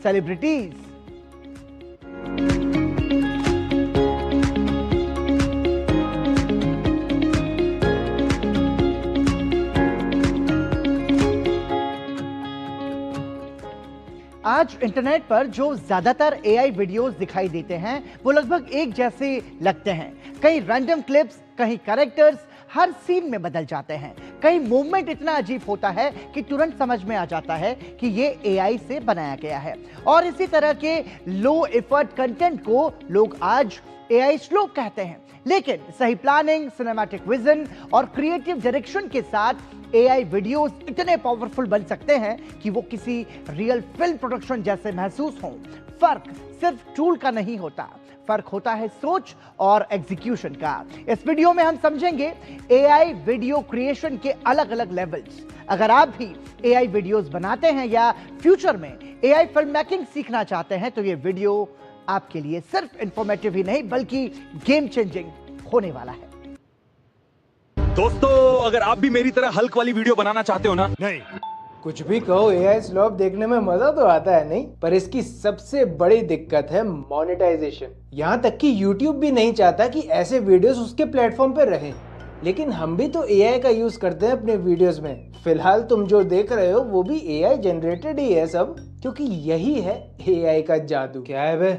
Celebrities. आज internet पर जो ज्यादातर एआई वीडियोस दिखाई देते हैं वो लगभग एक जैसे लगते हैं। कई रैंडम क्लिप्स, कहीं कैरेक्टर्स हर सीन में बदल जाते हैं। कई मूवमेंट इतना अजीब होता है कि तुरंत समझ में आ जाता है कि ये एआई से बनाया गया है। और इसी तरह के लो एफर्ट कंटेंट को लोग आज एआई स्लो कहते हैं। लेकिन सही प्लानिंग, सिनेमैटिक विजन और क्रिएटिव डायरेक्शन के साथ एआई वीडियोस इतने पावरफुल बन सकते हैं कि वो किसी रियल फिल्म प्रोडक्शन जैसे महसूस हों। फर्क सिर्फ टूल का नहीं होता, फर्क होता है सोच और एग्जीक्यूशन का। इस वीडियो में हम समझेंगे एआई वीडियो क्रिएशन के अलग अलग लेवल्स। अगर आप भी एआई वीडियोस बनाते हैं या फ्यूचर में एआई फिल्म मेकिंग सीखना चाहते हैं तो ये वीडियो आपके लिए सिर्फ इंफॉर्मेटिव ही नहीं बल्कि गेम चेंजिंग होने वाला है। दोस्तों, अगर आप भी मेरी तरह हल्क वाली वीडियो बनाना चाहते हो ना, नहीं कुछ भी कहो, एआई स्लॉप देखने में मजा तो आता है नहीं, पर इसकी सबसे बड़ी दिक्कत है मोनेटाइजेशन। यहाँ तक कि यूट्यूब भी नहीं चाहता कि ऐसे वीडियोस उसके प्लेटफॉर्म पे रहें। लेकिन हम भी तो एआई का यूज करते हैं अपने वीडियोस में। फिलहाल तुम जो देख रहे हो वो भी एआई जनरेटेड ही है सब, क्योंकि यही है एआई का जादू। क्या है बे?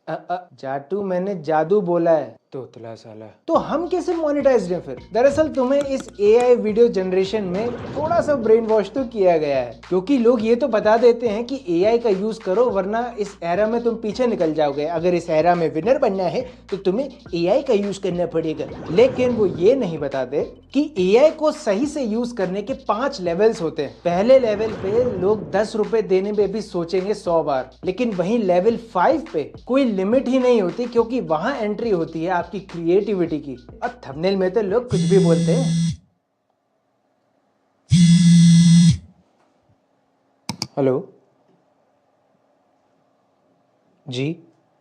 जादू? मैंने जादू बोला है, तोतला साला। तो हम कैसे मोनेटाइज्ड हैं फिर? दरअसल तुम्हें इस एआई वीडियो जनरेशन में थोड़ा सा ब्रेन वॉश तो किया गया है, क्योंकि लोग ये तो बता देते हैं कि एआई का यूज करो वरना इस एरा में तुम पीछे निकल जाओगे। अगर इस एरा में विनर बनना है तो तुम्हें एआई का यूज करना पड़ेगा। लेकिन वो ये नहीं बताते कि एआई को सही से यूज करने के 5 लेवल्स होते हैं। पहले लेवल पे लोग 10 रुपए देने में भी सोचेंगे 100 बार, लेकिन वहीं लेवल 5 पे कोई लिमिट ही नहीं होती, क्योंकि वहां एंट्री होती है आपकी क्रिएटिविटी की। और थंबनेल में तो लोग कुछ भी बोलते हैं। हेलो जी,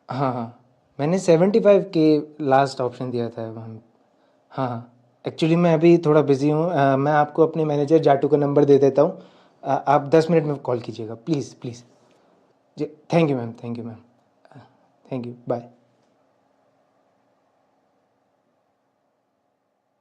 हाँ, मैंने 75 के लास्ट ऑप्शन दिया था। हाँ, एक्चुअली मैं अभी थोड़ा बिजी हूँ। मैं आपको अपने मैनेजर जाटू का नंबर दे देता हूँ। आप 10 मिनट में कॉल कीजिएगा प्लीज़ प्लीज़ जी। Thank you ma'am, thank you, bye.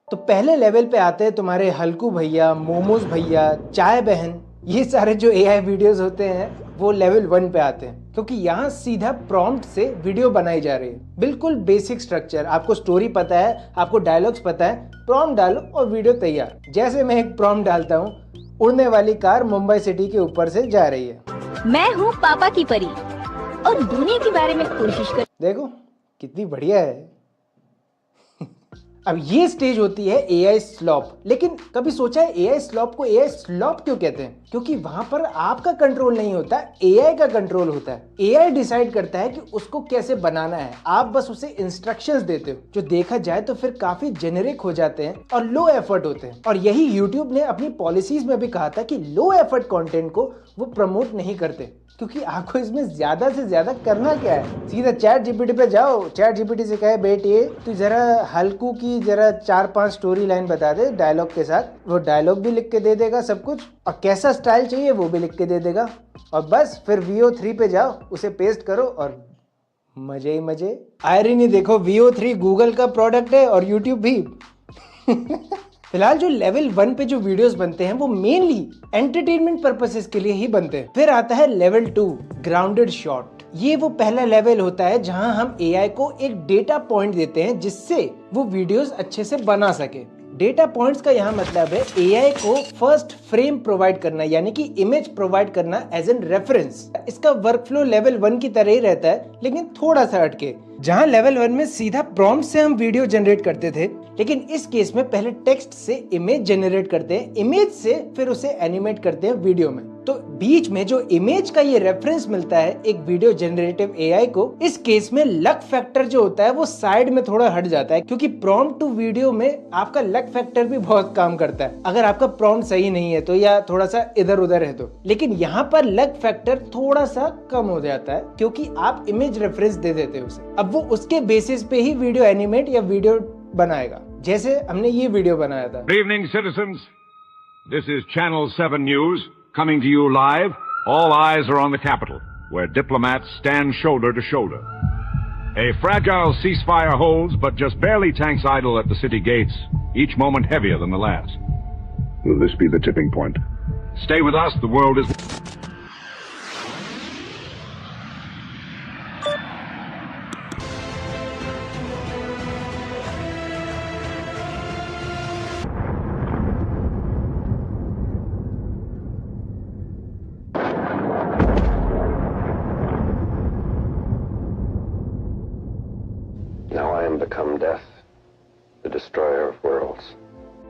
तो पहले लेवल पे आते हैं तुम्हारे हल्कू भैया, मोमोज भैया, चाय बहन। ये सारे जो एआई वीडियोस होते हैं वो लेवल 1 पे आते हैं, क्योंकि यहाँ सीधा प्रॉम्प्ट से वीडियो बनाई जा रही है। बिल्कुल बेसिक स्ट्रक्चर, आपको स्टोरी पता है, आपको डायलॉग्स पता है, प्रॉम्प्ट डालो और वीडियो तैयार। जैसे मैं एक प्रॉम्प्ट डालता हूँ, उड़ने वाली कार मुंबई सिटी के ऊपर से जा रही है। मैं हूँ पापा की परी और दुनिया के बारे में कोशिश कर। देखो कितनी बढ़िया है। अब ये स्टेज होती है एआई स्लॉप। लेकिन कभी सोचा है एआई स्लॉप को एआई स्लॉप क्यों कहते हैं? क्योंकि वहां पर आपका कंट्रोल नहीं होता, एआई का कंट्रोल होता है। एआई डिसाइड करता है कि उसको कैसे बनाना है, आप बस उसे इंस्ट्रक्शंस देते हो, जो देखा जाए तो फिर काफी जेनेरिक हो जाते हैं और लो एफर्ट होते हैं। और यही यूट्यूब ने अपनी पॉलिसीज में भी कहा था कि लो एफर्ट कंटेंट को वो प्रमोट नहीं करते, क्योंकि आपको इसमें ज्यादा से ज्यादा करना क्या है। सीधा चैट जीपीटी पे जाओ, चैट जीपीटी से कहे बेटे तू जरा हल्कू की जरा 4-5 स्टोरी लाइन बता दे डायलॉग के साथ। वो डायलॉग भी लिख के दे देगा सब कुछ, और कैसा स्टाइल चाहिए वो भी लिख के दे देगा। और बस फिर VO3 पे जाओ, उसे पेस्ट करो और मजे ही मजे। आयरनी देखो, VO3 गूगल का प्रोडक्ट है और यूट्यूब भी। फिलहाल जो लेवल 1 पे जो वीडियोस बनते हैं वो मेनली एंटरटेनमेंट पर्पसेस के लिए ही बनते हैं। फिर आता है लेवल 2, ग्राउंडेड शॉट। ये वो पहला लेवल होता है जहां हम एआई को एक डेटा पॉइंट देते हैं जिससे वो वीडियोस अच्छे से बना सके। डेटा पॉइंट्स का यहाँ मतलब है एआई को फर्स्ट फ्रेम प्रोवाइड करना, यानी कि इमेज प्रोवाइड करना एज एन रेफरेंस। इसका वर्कफ्लो लेवल 1 की तरह ही रहता है, लेकिन थोड़ा सा हटके। जहां लेवल 1 में सीधा प्रॉम्प्ट से हम वीडियो जनरेट करते थे, लेकिन इस केस में पहले टेक्स्ट से इमेज जनरेट करते हैं, इमेज से फिर उसे एनिमेट करते हैं वीडियो में। तो बीच में जो इमेज का ये रेफरेंस मिलता है एक वीडियो जनरेटिव एआई को, इस केस में लक फैक्टर जो होता है वो साइड में थोड़ा हट जाता है, क्योंकि प्रॉम्प्ट टू वीडियो में आपका लक फैक्टर भी बहुत काम करता है अगर आपका प्रॉम्प्ट सही नहीं है तो, या थोड़ा सा इधर उधर है तो। लेकिन यहाँ पर लक फैक्टर थोड़ा सा कम हो जाता है, क्योंकि आप इमेज रेफरेंस दे देते हो उसे। अब वो उसके बेसिस पे ही वीडियो एनिमेट या वीडियो बनाएगा, जैसे हमने ये वीडियो बनाया था। Good evening, citizens. This is Channel 7 News coming to you live. All eyes are on the Capitol. where diplomats stand shoulder to shoulder. A fragile ceasefire holds, but just barely tanks idle at the city gates, each moment heavier than the last. Will this be the tipping point? Stay with us, the world is... Now I am become death, the destroyer of worlds.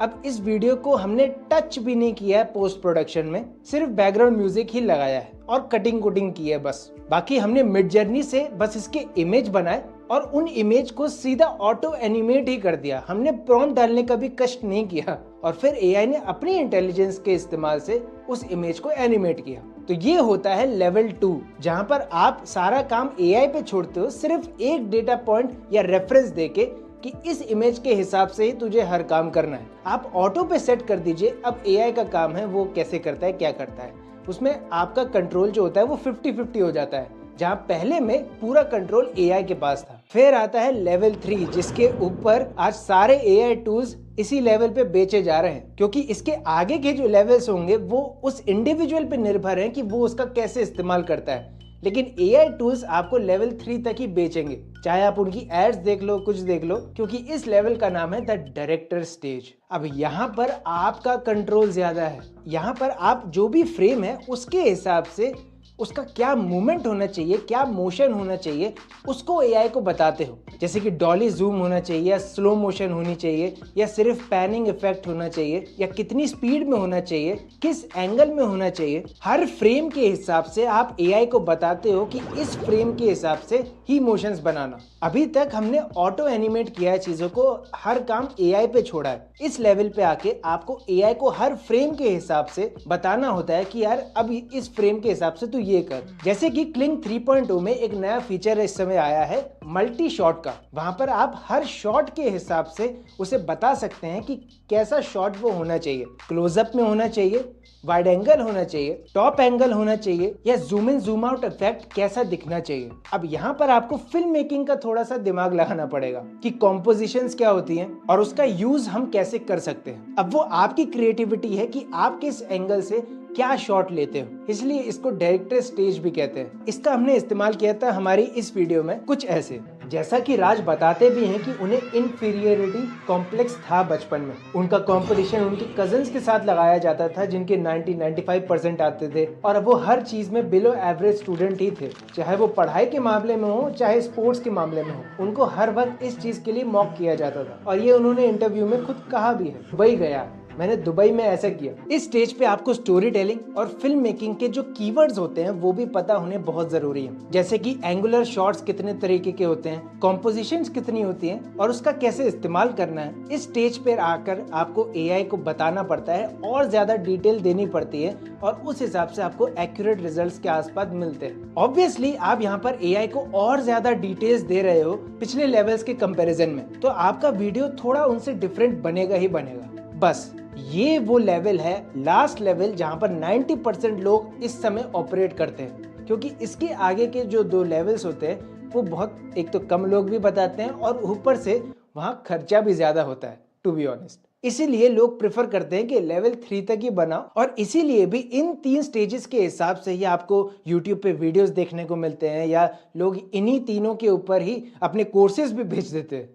अब इस video को हमने touch भी नहीं किया है post production में, सिर्फ बैकग्राउंड म्यूजिक ही लगाया है और कटिंग कुटिंग की है बस। बाकी हमने मिड जर्नी से बस इसके इमेज बनाए और उन इमेज को सीधा ऑटो एनिमेट ही कर दिया। हमने प्रॉम्प्ट डालने का भी कष्ट नहीं किया और फिर एआई ने अपनी इंटेलिजेंस के इस्तेमाल से उस इमेज को एनिमेट किया। तो ये होता है लेवल 2, जहां पर आप सारा काम एआई पे छोड़ते हो, सिर्फ एक डेटा पॉइंट या रेफरेंस देके कि इस इमेज के हिसाब से ही तुझे हर काम करना है। आप ऑटो पे सेट कर दीजिए, अब एआई का काम है वो कैसे करता है, क्या करता है। उसमें आपका कंट्रोल जो होता है वो 50-50 हो जाता है, जहां पहले में पूरा कंट्रोल एआई के पास था। फिर आता है लेवल 3, जिसके ऊपर आज सारे एआई टूल्स इसी लेवल पे बेचे जा रहे हैं, क्योंकि इसके आगे के जो लेवल्स होंगे वो उस इंडिविजुअल पे निर्भर हैं कि वो उसका कैसे इस्तेमाल करता है। लेकिन एआई टूल्स आपको लेवल 3 तक ही बेचेंगे, चाहे आप उनकी एड्स देख लो, कुछ देख लो, क्योंकि इस लेवल का नाम है द डायरेक्टर स्टेज। अब यहाँ पर आपका कंट्रोल ज्यादा है। यहाँ पर आप जो भी फ्रेम है उसके हिसाब से उसका क्या मूवमेंट होना चाहिए, क्या मोशन होना चाहिए, उसको एआई को बताते हो। जैसे कि डॉली जूम होना चाहिए या स्लो मोशन होनी चाहिए या सिर्फ पैनिंग इफेक्ट होना चाहिए या कितनी स्पीड में होना चाहिए, किस एंगल में होना चाहिए। हर फ्रेम के हिसाब से आप एआई को बताते हो कि इस फ्रेम के हिसाब से ही मोशंस बनाना। अभी तक हमने ऑटो एनिमेट किया है चीजों को, हर काम एआई पे छोड़ा है। इस लेवल पे आके आपको एआई को हर फ्रेम के हिसाब से बताना होता है कि यार अब इस फ्रेम के हिसाब से तू ये कर। जैसे कि क्लिंग 3.0 में एक नया फीचर इस समय आया है मल्टी शॉट का। वहां पर आप हर शॉट के हिसाब से उसे बता सकते हैं कि कैसा शॉट वो होना चाहिए, क्लोजअप में होना चाहिए, वाइड एंगल होना चाहिए, टॉप एंगल होना चाहिए या zoom in zoom out effect कैसा दिखना चाहिए। अब यहाँ पर आपको फिल्म मेकिंग का थोड़ा सा दिमाग लगाना पड़ेगा कि कॉम्पोजिशंस क्या होती हैं और उसका यूज हम कैसे कर सकते हैं। अब वो आपकी क्रिएटिविटी है कि आप किस एंगल से क्या शॉट लेते हो, इसलिए इसको डायरेक्टर स्टेज भी कहते हैं। इसका हमने इस्तेमाल किया था हमारी इस वीडियो में कुछ ऐसे। जैसा कि राज बताते भी हैं कि उन्हें इन्फीरियरिटी कॉम्प्लेक्स था बचपन में। उनका कंपटीशन उनके कजन्स के साथ लगाया जाता था जिनके 90-95% आते थे और वो हर चीज में बिलो एवरेज स्टूडेंट ही थे, चाहे वो पढ़ाई के मामले में हो चाहे स्पोर्ट्स के मामले में हो। उनको हर वक्त इस चीज के लिए मॉक किया जाता था और ये उन्होंने इंटरव्यू में खुद कहा भी है। दुबई गया, मैंने दुबई में ऐसा किया। इस स्टेज पे आपको स्टोरी टेलिंग और फिल्म मेकिंग के जो कीवर्ड्स होते हैं वो भी पता होने बहुत जरूरी है। जैसे कि एंगुलर शॉट्स कितने तरीके के होते हैं, कॉम्पोजिशंस कितनी होती हैं और उसका कैसे इस्तेमाल करना है। इस स्टेज पे आकर आपको एआई को बताना पड़ता है और ज्यादा डिटेल देनी पड़ती है और उस हिसाब से आपको एक्यूरेट रिजल्ट्स के आसपास मिलते हैं। ऑब्वियसली आप यहाँ पर एआई को और ज्यादा डिटेल्स दे रहे हो पिछले लेवल्स के कंपैरिजन में, तो आपका वीडियो थोड़ा उनसे डिफरेंट बनेगा ही बनेगा। बस ये वो लेवल है, लास्ट लेवल, जहां पर 90% लोग इस समय ऑपरेट करते हैं, क्योंकि इसके आगे के जो 2 लेवल्स होते हैं वो बहुत, एक तो कम लोग भी बताते हैं और ऊपर से वहां खर्चा भी ज्यादा होता है टू बी ऑनेस्ट। इसीलिए लोग प्रेफर करते हैं कि लेवल 3 तक ही बनाओ और इसीलिए भी इन 3 स्टेजेस के हिसाब से ही आपको YouTube पे वीडियोस देखने को मिलते हैं या लोग इन्हीं तीनों के ऊपर ही अपने कोर्सेज भी भेज देते हैं।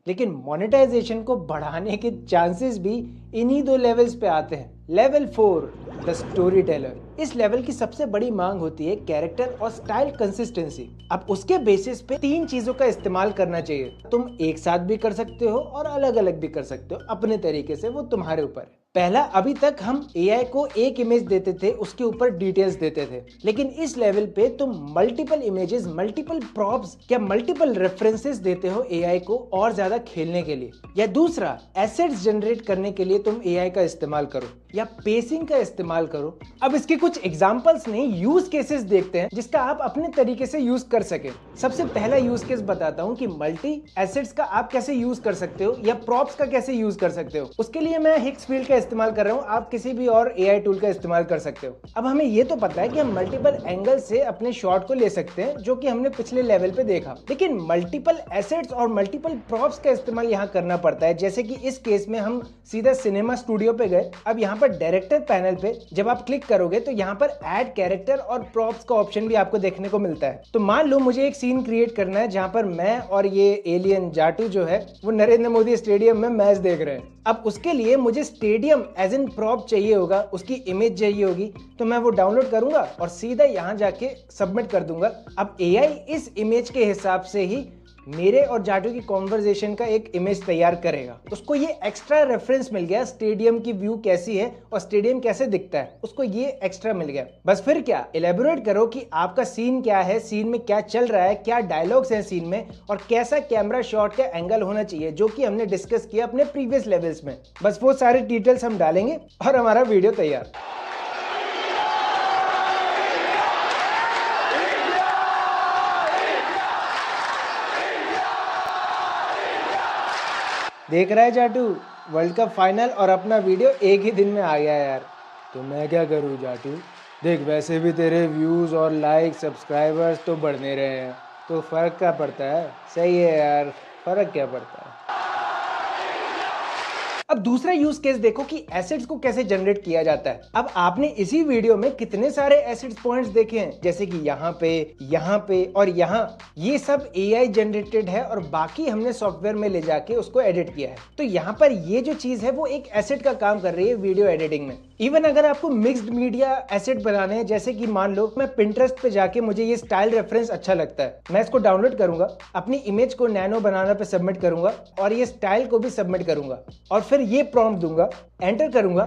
लेकिन मोनेटाइजेशन को बढ़ाने के चांसेस भी इन्हीं 2 लेवल्स पे आते हैं। Level 4, the story teller. इस लेवल की सबसे बड़ी मांग होती है कैरेक्टर और स्टाइल कंसिस्टेंसी। अब उसके बेसिस पे 3 चीजों का इस्तेमाल करना चाहिए। तुम एक साथ भी कर सकते हो और अलग अलग भी कर सकते हो अपने तरीके से, वो तुम्हारे ऊपर है। पहला, अभी तक हम एआई को एक इमेज देते थे, उसके ऊपर डिटेल्स देते थे, लेकिन इस लेवल पे तुम मल्टीपल इमेजेस, मल्टीपल प्रॉप्स या मल्टीपल रेफरेंसेस देते हो एआई को और ज्यादा खेलने के लिए। या दूसरा, एसेट्स जनरेट करने के लिए तुम एआई का इस्तेमाल करो या पेसिंग का इस्तेमाल करो। अब इसके कुछ एग्जांपल्स नहीं, यूज केसेस देखते हैं जिसका आप अपने तरीके से यूज कर सके। सबसे पहला यूज केस बताता हूं कि मल्टी एसेट्स का आप कैसे यूज कर सकते हो या प्रॉप्स का कैसे यूज कर सकते हो। उसके लिए मैं हिग्स फील्ड का इस्तेमाल कर रहा हूँ, आप किसी भी और AI टूल का इस्तेमाल कर सकते हो। अब हमें ये तो पता है कि हम मल्टीपल एंगल से अपने शॉट को ले सकते हैं, जो कि हमने पिछले लेवल पे देखा, लेकिन मल्टीपल एसेट्स और मल्टीपल प्रॉप्स का इस्तेमाल यहाँ करना पड़ता है। जैसे कि इस केस में हम सीधा सिनेमा स्टूडियो पे गए। अब यहाँ पर डायरेक्टर पैनल पे जब आप क्लिक करोगे तो यहाँ पर ऐड कैरेक्टर और प्रॉप्स का ऑप्शन भी आपको देखने को मिलता है। तो मान लो मुझे एक सीन क्रिएट करना है जहाँ पर मैं और ये एलियन जाटू जो है वो नरेंद्र मोदी स्टेडियम में मैच देख रहे हैं। अब उसके लिए मुझे स्टेडियम एज इन प्रॉप चाहिए होगा, उसकी इमेज चाहिए होगी, तो मैं वो डाउनलोड करूंगा और सीधा यहाँ जाके सबमिट कर दूंगा। अब AI इस इमेज के हिसाब से ही मेरे और जाटू की कॉन्वर्जेशन का एक इमेज तैयार करेगा। उसको ये एक्स्ट्रा रेफरेंस मिल गया, स्टेडियम की व्यू कैसी है और स्टेडियम कैसे दिखता है, उसको ये एक्स्ट्रा मिल गया। बस फिर क्या, इलेबोरेट करो कि आपका सीन क्या है, सीन में क्या चल रहा है, क्या डायलॉग्स हैं सीन में, और कैसा कैमरा शॉट का एंगल होना चाहिए, जो कि हमने डिस्कस किया अपने प्रीवियस लेवल्स में। बस वो सारे डिटेल्स हम डालेंगे और हमारा वीडियो तैयार। देख रहा है जाटू, वर्ल्ड कप फाइनल और अपना वीडियो एक ही दिन में आ गया यार। तो मैं क्या करूँ जाटू, देख वैसे भी तेरे व्यूज़ और लाइक सब्सक्राइबर्स तो बढ़ने रहे हैं, तो फ़र्क क्या पड़ता है। सही है यार, फ़र्क क्या पड़ता है। अब दूसरा यूज केस देखो कि एसिड्स को कैसे जनरेट किया जाता है। अब आपने इसी वीडियो में कितने सारे एसिड्स पॉइंट्स देखे हैं, जैसे कि यहाँ पे और यहाँ, ये सब AI जनरेटेड है और बाकी हमने सॉफ्टवेयर में ले जाके उसको एडिट किया है। तो यहाँ पर ये जो चीज है वो एक एसिड का काम कर रही है वीडियो एडिटिंग में। इवन अगर आपको मिक्स्ड मीडिया एसिड बनाने हैं, जैसे कि मान लो मैं पिंटरेस्ट पे जाके मुझे ये स्टाइल रेफरेंस अच्छा लगता है, मैं इसको डाउनलोड करूंगा, अपनी इमेज को नैनो बनाना पे सबमिट करूंगा और ये स्टाइल को भी सबमिट करूंगा और फिर ये प्रॉम्प्ट दूंगा, एंटर करूंगा,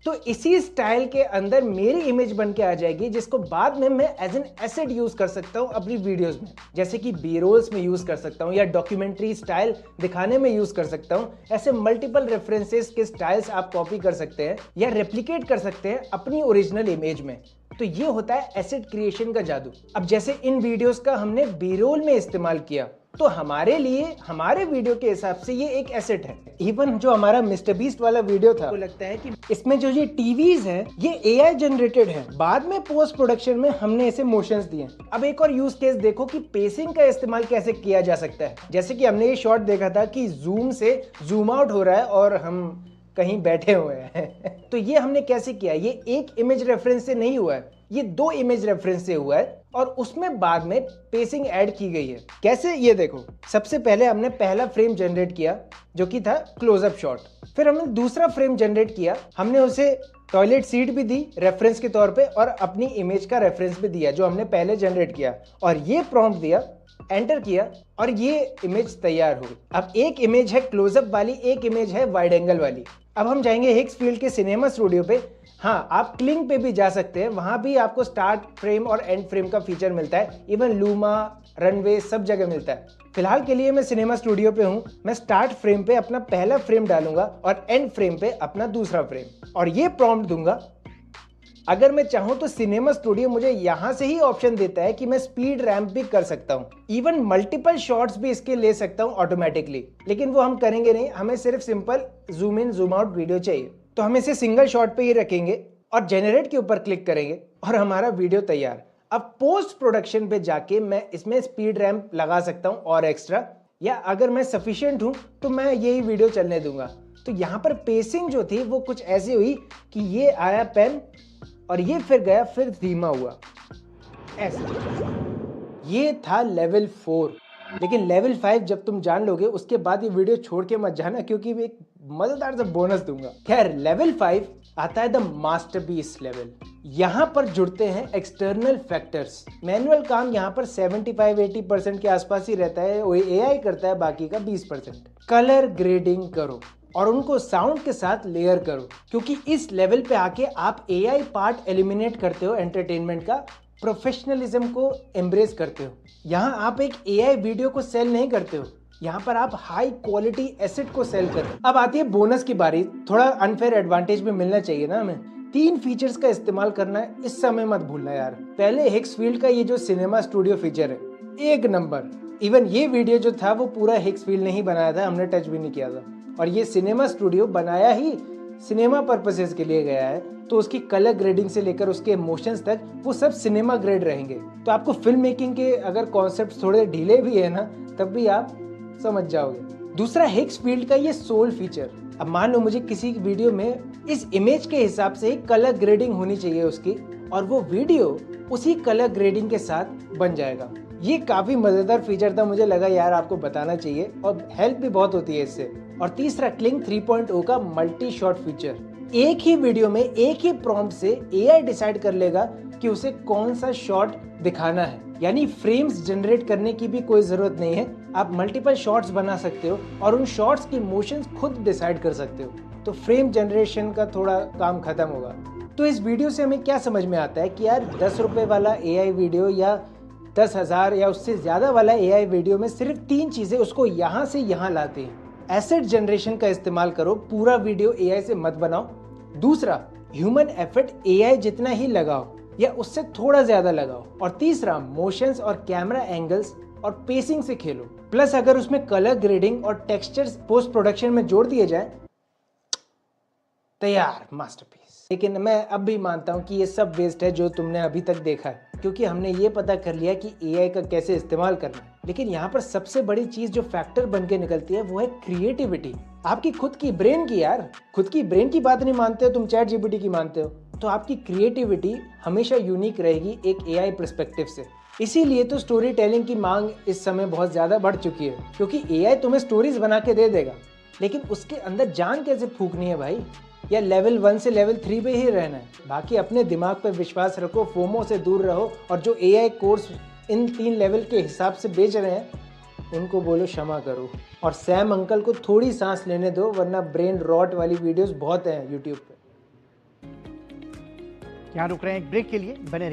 तो इसी स्टाइल के अंदर मेरी इमेज बन के आ जाएगी, जिसको बाद में मैं एज एन एसेट यूज कर सकता हूं अपनी वीडियोस में, जैसे कि बी रोल्स में यूज कर सकता हूं या डॉक्यूमेंट्री स्टाइल दिखाने में यूज कर सकता हूं। ऐसे मल्टीपल रेफरेंसेस के स्टाइल्स आप कॉपी कर सकते हैं या रेप्लिकेट कर सकते हैं अपनी ओरिजिनल इमेज में। तो ये होता है एसेट क्रिएशन का जादू। अब जैसे इन वीडियोस का हमने बी रोल में इस्तेमाल किया, तो हमारे लिए हमारे वीडियो के हिसाब से ये एक एसेट है। इवन जो हमारा मिस्टर बीस्ट वाला वीडियो था, वो लगता है कि इसमें जो ये टीवीज हैं ये AI जनरेटेड है, बाद में पोस्ट प्रोडक्शन में हमने इसे मोशंस दिए। अब एक और यूज केस देखो कि पेसिंग का इस्तेमाल कैसे किया जा सकता है। जैसे कि हमने ये शॉट देखा था कि जूम से जूम आउट हो रहा है और हम कहीं बैठे हुए हैं तो ये हमने कैसे किया, ये एक इमेज रेफरेंस से नहीं हुआ है, ये 2 इमेज रेफरेंस से हुआ है और उसमें बाद में पेसिंग ऐड की गई है। कैसे, ये देखो। सबसे पहले हमने पहला फ्रेम जनरेट किया जो कि था क्लोजअप शॉट, फिर हमने दूसरा फ्रेम जनरेट किया, हमने उसे टॉयलेट सीट भी दी रेफरेंस के तौर पे और अपनी इमेज का रेफरेंस भी दिया जो हमने पहले जनरेट किया, और ये प्रॉम्प्ट दिया, एंटर किया और ये इमेज तैयार हो गई। अब एक इमेज है क्लोजअप वाली, एक इमेज है वाइड एंगल वाली। अब हम जाएंगे हिग्सफील्ड के सिनेमा स्टूडियो पे। हाँ, आप क्लिंग पे भी जा सकते हैं, वहां भी आपको स्टार्ट फ्रेम और एंड फ्रेम का फीचर मिलता है। इवन लूमा, रनवे सब जगह मिलता है। फिलहाल के लिए मैं सिनेमा स्टूडियो पे हूँ, मैं स्टार्ट फ्रेम पे अपना पहला फ्रेम डालूंगा और एंड फ्रेम पे अपना दूसरा फ्रेम और ये प्रॉम्प्ट दूंगा। अगर मैं चाहूं तो सिनेमा स्टूडियो मुझे यहां से ही ऑप्शन देता है कि मैं स्पीड रैंप भी कर सकता हूं, इवन मल्टीपल शॉट्स भी इसके ले सकता हूं ऑटोमेटिकली, लेकिन वो हम करेंगे नहीं, हमें सिर्फ simple zoom in zoom out video चाहिए। तो हम इसे सिंगल शॉट पे ही रखेंगे और जेनरेट के ऊपर क्लिक करेंगे और हमारा वीडियो तैयार। अब पोस्ट प्रोडक्शन पे जाके मैं इसमें स्पीड रैंप लगा सकता हूं और एक्स्ट्रा, या अगर मैं सफिशिएंट हूं तो मैं यही वीडियो चलने दूंगा। तो यहाँ पर पेसिंग जो थी वो कुछ ऐसी हुई कि ये आया पेन और ये फिर गया, फिर धीमा हुआ, ऐसा। ये था लेवल 4, लेकिन लेवल 5 जब तुम जान लोगे उसके बाद ये वीडियो छोड़ के मत जाना, क्योंकि मैं एक मजेदार सा बोनस दूंगा। खैर, लेवल 5 आता है द मास्टरपीस लेवल। यहाँ पर जुड़ते हैं एक्सटर्नल फैक्टर्स। मैनुअल काम यहाँ पर 75-80% के आसपास ही रहता है, वो AI करता है बाकी का 20%। कलर ग्रेडिंग करो और उनको साउंड के साथ लेयर करो, क्योंकि इस लेवल पे आके आप AI पार्ट एलिमिनेट करते हो, एंटरटेनमेंट का प्रोफेशनलिज्म को एम्ब्रेस करते हो। यहाँ आप एक AI वीडियो को सेल नहीं करते हो, यहाँ पर आप हाई क्वालिटी एसेट को सेल करते हो। अब आती है बोनस की बारी। थोड़ा अनफेयर एडवांटेज भी मिलना चाहिए ना हमें। 3 फीचर्स का इस्तेमाल करना है, इस समय मत भूलना यार। पहले हिग्सफील्ड का ये जो सिनेमा स्टूडियो फीचर है, एक नंबर। इवन ये वीडियो जो था वो पूरा हिग्सफील्ड ने ही बनाया था, हमने टच भी नहीं किया था। और ये सिनेमा स्टूडियो बनाया ही सिनेमा पर्पसेस के लिए गया है तो उसकी कलर ग्रेडिंग से लेकर उसके इमोशंस तक वो सब सिनेमा ग्रेड रहेंगे। तो आपको फिल्म मेकिंग के अगर कॉन्सेप्ट थोड़े ढीले भी है ना, तब भी आप समझ जाओगे। दूसरा, हिग्स फील्ड का ये सोल फीचर। अब मान लो मुझे किसी वीडियो में इस इमेज के हिसाब से ही कलर ग्रेडिंग होनी चाहिए उसकी, और वो वीडियो उसी कलर ग्रेडिंग के साथ बन जाएगा। ये काफी मजेदार फीचर था, मुझे लगा यार आपको बताना चाहिए, और हेल्प भी बहुत होती है इससे। और तीसरा, क्लिंग 3.0 का मल्टी शॉट फीचर। एक ही वीडियो में एक ही प्रॉम्प्ट से एआई डिसाइड कर लेगा कि उसे कौन सा शॉट दिखाना है, यानी फ्रेम्स जनरेट करने की भी कोई जरूरत नहीं है। आप मल्टीपल शॉट्स बना सकते हो और उन शॉट्स की मोशंस खुद डिसाइड कर सकते हो। तो फ्रेम जनरेशन का थोड़ा काम खत्म होगा। तो इस वीडियो से हमें क्या समझ में आता है कि यार 10 रुपए वाला एआई वीडियो या 10,000 या उससे ज्यादा वाला एआई वीडियो में सिर्फ 3 चीजें उसको यहाँ से यहाँ लाते हैं। एसेट जनरेशन का इस्तेमाल करो, पूरा वीडियो एआई से मत बनाओ। दूसरा, ह्यूमन एफर्ट एआई जितना ही लगाओ या उससे थोड़ा ज्यादा लगाओ। और तीसरा, मोशंस और कैमरा एंगल्स और पेसिंग से खेलो। प्लस अगर उसमें कलर ग्रेडिंग और टेक्सचर्स पोस्ट प्रोडक्शन में जोड़ दिए जाए, तैयार मास्टरपीस। लेकिन मैं अब भी मानता हूँ कि ये सब वेस्ट है जो तुमने अभी तक देखा है, क्योंकि हमने ये पता कर लिया कि एआई का कैसे इस्तेमाल करना है। लेकिन यहाँ पर सबसे बड़ी चीज जो फैक्टर बन के निकलती है वो है क्रिएटिविटी। आपकी खुद की ब्रेन की, यार खुद की ब्रेन की बात नहीं मानते हो तुम, चैट जीपीटी की मानते हो। तो आपकी क्रिएटिविटी हमेशा यूनिक रहेगी एक एआई पर्सपेक्टिव से। इसीलिए तो स्टोरी टेलिंग की मांग इस समय बहुत ज्यादा बढ़ चुकी है, क्योंकि एआई तुम्हें स्टोरीज बना के दे देगा, लेकिन उसके अंदर जान कैसे फूकनी है भाई, या लेवल 1 से लेवल 3 पे ही रहना है। बाकी अपने दिमाग पर विश्वास रखो, फोमो से दूर रहो, और जो एआई कोर्स इन 3 लेवल के हिसाब से बेच रहे हैं उनको बोलो क्षमा करो। और सैम अंकल को थोड़ी सांस लेने दो, वरना ब्रेन रॉट वाली वीडियोस बहुत हैं यूट्यूब पे। यहाँ रुक रहे हैं एक ब्रेक के लिए, बने रहिए।